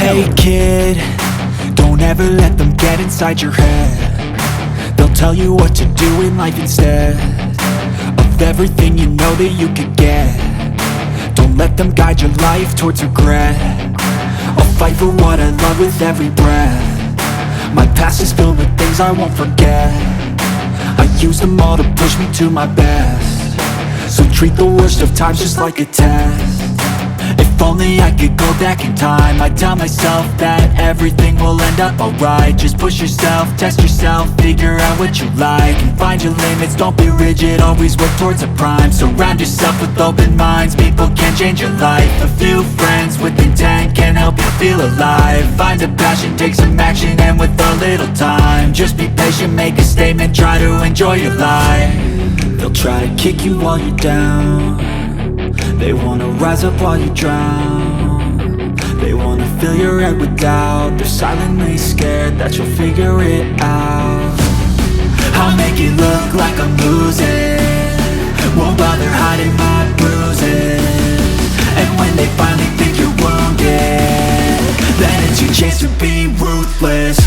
Hey kid, don't ever let them get inside your head. They'll tell you what to do in life instead of everything you know that you could get. Don't let them guide your life towards regret. I'll fight for what I love with every breath. My past is filled with things I won't forget. I use them all to push me to my best. So treat the worst of times just like a test. If only I could go back in time, I'd tell myself that everything will end up alright. Just push yourself, test yourself, figure out what you like, and find your limits, don't be rigid, always work towards a prime. Surround yourself with open minds, people can change your life. A few friends with intent can help you feel alive. Find a passion, take some action, and with a little time, just be patient, make a statement, try to enjoy your life. They'll try to kick you while you're down. They wanna rise up while you drown. They wanna fill your head with doubt. They're silently scared that you'll figure it out. I'll make it look like I'm losing, won't bother hiding my bruises. And when they finally think you're wounded, then it's your chance to be ruthless.